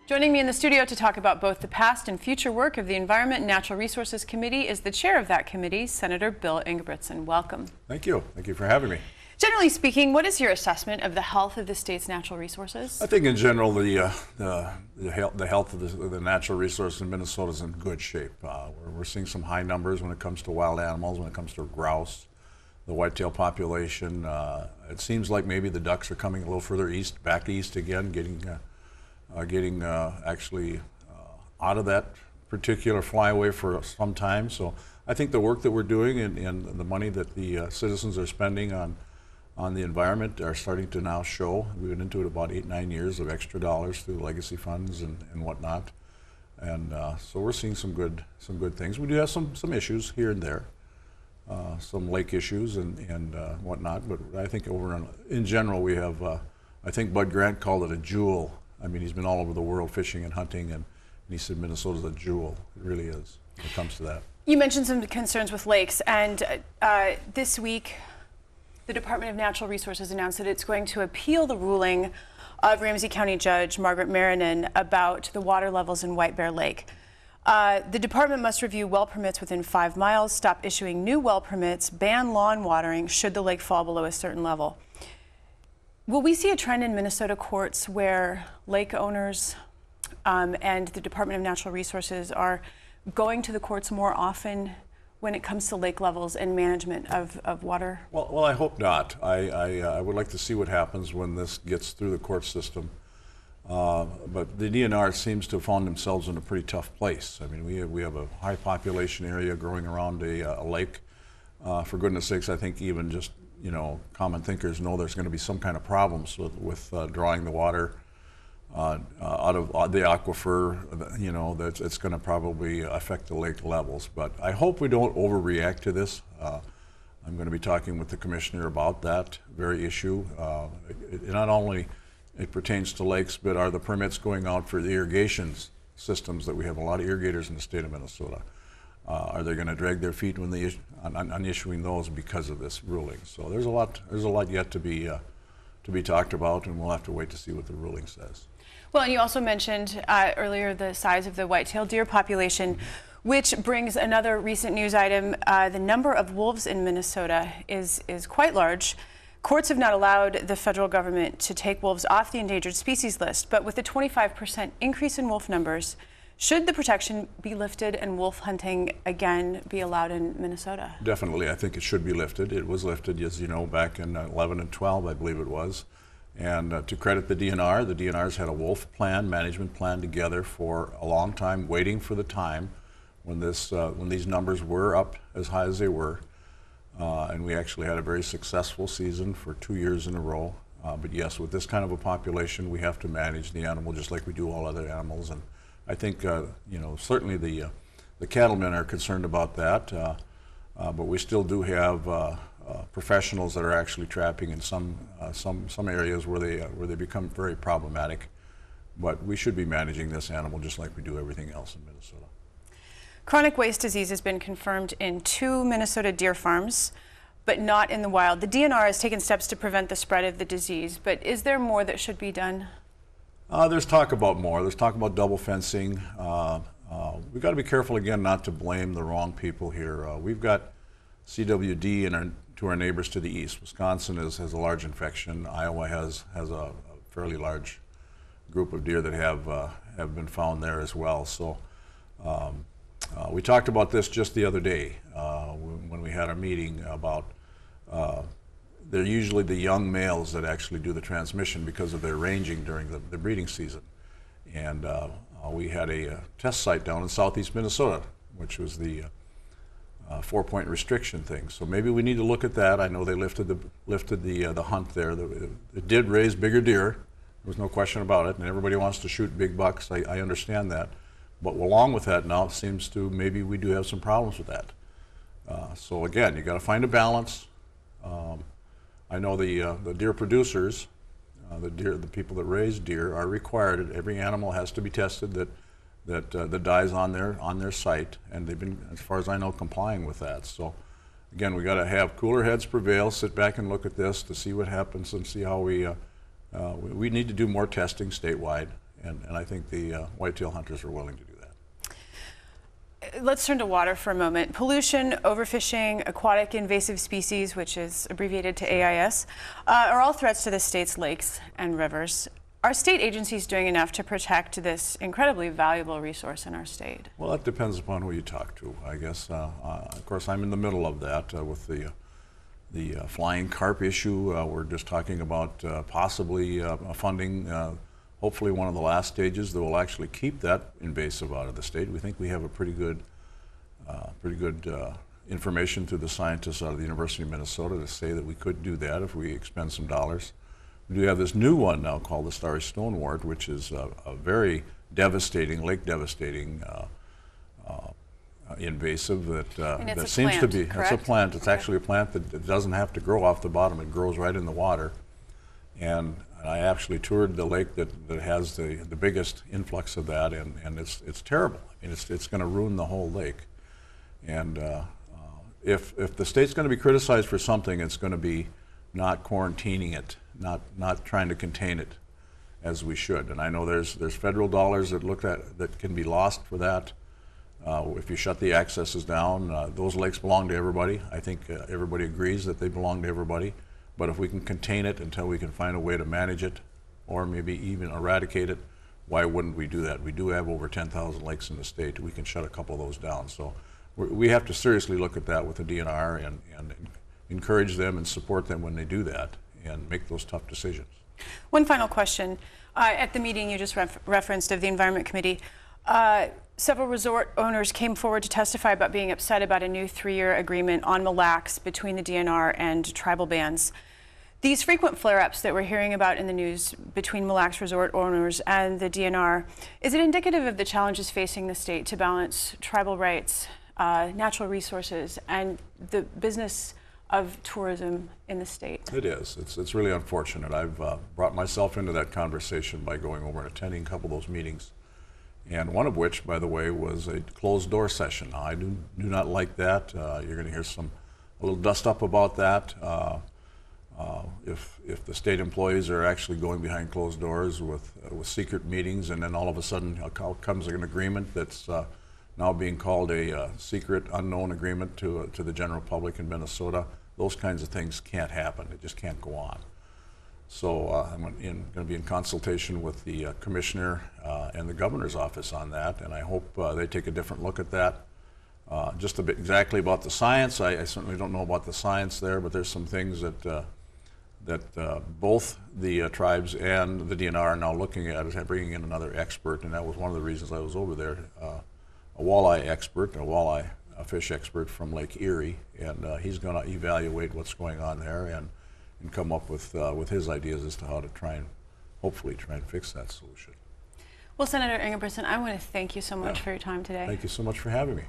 Joining me in the studio to talk about both the past and future work of the Environment and Natural Resources Committee is the chair of that committee, Senator Bill Ingebrigtsen. Welcome. Thank you. Thank you for having me. Generally speaking, what is your assessment of the health of the state's natural resources? I think in general the health of the natural resources in Minnesota is in good shape. We're seeing some high numbers when it comes to wild animals, when it comes to grouse, the whitetail population. It seems like maybe the ducks are coming a little further east, back east again, getting actually out of that particular flyway for some time. So I think the work that we're doing and the money that the citizens are spending on the environment are starting to now show. We've been into it about 8-9 years of extra dollars through legacy funds and whatnot. And so we're seeing some good things. We do have some issues here and there, some lake issues and whatnot, but I think in general we have, I think Bud Grant called it a jewel. I mean, he's been all over the world fishing and hunting, and he said Minnesota's a jewel. It really is when it comes to that. You mentioned some concerns with lakes, and this week the Department of Natural Resources announced that it's going to appeal the ruling of Ramsey County Judge Margaret Marinan about the water levels in White Bear Lake. The department must review well permits within 5 miles, stop issuing new well permits, ban lawn watering should the lake fall below a certain level. Will we see a trend in Minnesota courts where lake owners and the Department of Natural Resources are going to the courts more often when it comes to lake levels and management of water? Well, I hope not. I would like to see what happens when this gets through the court system. But the DNR seems to have found themselves in a pretty tough place. I mean, we have a high population area growing around a lake. For goodness sakes, I think even just common thinkers know there's going to be some kind of problems with drawing the water out of the aquifer. That it's going to probably affect the lake levels. But I hope we don't overreact to this. I'm going to be talking with the commissioner about that very issue. Not only it pertains to lakes, but are the permits going out for the irrigation systems that we have a lot of irrigators in the state of Minnesota? Are they going to drag their feet when on issuing those because of this ruling? So there's a lot yet to be talked about, and we'll have to wait to see what the ruling says. Well, and you also mentioned earlier the size of the white-tailed deer population, which brings another recent news item. The number of wolves in Minnesota is quite large. Courts have not allowed the federal government to take wolves off the endangered species list, but with a 25% increase in wolf numbers, should the protection be lifted and wolf hunting again be allowed in Minnesota? Definitely. I think it should be lifted. It was lifted, as you know, back in 11 and 12, I believe it was. And to credit the DNR's had a wolf plan, management plan together for a long time, waiting for the time when these numbers were up as high as they were. And we actually had a very successful season for 2 years in a row. But yes, with this kind of a population, we have to manage the animal just like we do all other animals. And I think, certainly the cattlemen are concerned about that, but we still do have professionals that are actually trapping in some areas where they become very problematic. But we should be managing this animal just like we do everything else in Minnesota. Chronic waste disease has been confirmed in 2 Minnesota deer farms, but not in the wild. The DNR has taken steps to prevent the spread of the disease, but is there more that should be done? There's talk about more. There's talk about double fencing. We've got to be careful again not to blame the wrong people here. We've got CWD to our neighbors to the east. Wisconsin has a large infection. Iowa has a fairly large group of deer that have been found there as well. So we talked about this just the other day when we had our meeting about they're usually the young males that actually do the transmission because of their ranging during the breeding season. And we had a test site down in southeast Minnesota, which was the 4-point restriction thing. So maybe we need to look at that. I know they lifted the hunt there. It did raise bigger deer. There was no question about it. And everybody wants to shoot big bucks. I understand that. But along with that now, it seems to maybe we do have some problems with that. So again, you got to find a balance. I know the deer producers, the people that raise deer are required. Every animal has to be tested that dies on their site, and they've been, as far as I know, complying with that. So, again, we got to have cooler heads prevail. Sit back and look at this to see what happens and see how we need to do more testing statewide, And I think the whitetail hunters are willing to do that. Let's turn to water for a moment. Pollution, overfishing, aquatic invasive species, which is abbreviated to AIS, are all threats to the state's lakes and rivers. Are state agencies doing enough to protect this incredibly valuable resource in our state? Well, that depends upon who you talk to, I guess. Of course, I'm in the middle of that with the flying carp issue. We're just talking about possibly funding, hopefully one of the last stages that will actually keep that invasive out of the state. We think we have a pretty good information through the scientists out of the University of Minnesota to say that we could do that if we expend some dollars. We do have this new one now called the starry stonewort, which is a very devastating, lake devastating invasive that seems to be, correct? It's a plant. It's actually a plant that doesn't have to grow off the bottom. It grows right in the water. And I actually toured the lake that has the biggest influx of that, and it's terrible. I mean, it's going to ruin the whole lake. And if the state's going to be criticized for something, it's going to be not quarantining it, not trying to contain it as we should. And I know there's federal dollars that can be lost for that. If you shut the accesses down, those lakes belong to everybody. I think everybody agrees that they belong to everybody. But if we can contain it until we can find a way to manage it, or maybe even eradicate it, why wouldn't we do that? We do have over 10,000 lakes in the state. We can shut a couple of those down. So we have to seriously look at that with the DNR and encourage them and support them when they do that and make those tough decisions. One final question. At the meeting you just referenced of the Environment Committee, several resort owners came forward to testify about being upset about a new 3-year agreement on mille lacs between the DNR and tribal bands. These frequent flare-ups that we're hearing about in the news between mille lacs resort owners and the DNR, is it indicative of the challenges facing the state to balance tribal rights, natural resources, and the business of tourism in the state? It is. It's really unfortunate. I've brought myself into that conversation by going over and attending a couple of those meetings. And one of which, by the way, was a closed-door session. Now, I do not like that. You're going to hear a little dust up about that. If the state employees are actually going behind closed doors with secret meetings, and then all of a sudden comes an agreement that's now being called a secret, unknown agreement to the general public in Minnesota, those kinds of things can't happen. It just can't go on. So I'm going to be in consultation with the commissioner and the governor's office on that, and I hope they take a different look at that. Just a bit exactly about the science, I certainly don't know about the science there, but there's some things that both the tribes and the DNR are now looking at, is bringing in another expert, and that was one of the reasons I was over there, a walleye expert, a fish expert from Lake Erie, and he's going to evaluate what's going on there and come up with his ideas as to how to hopefully try and fix that solution. Well, Senator Ingebrigtsen, I want to thank you so much for your time today. Thank you so much for having me.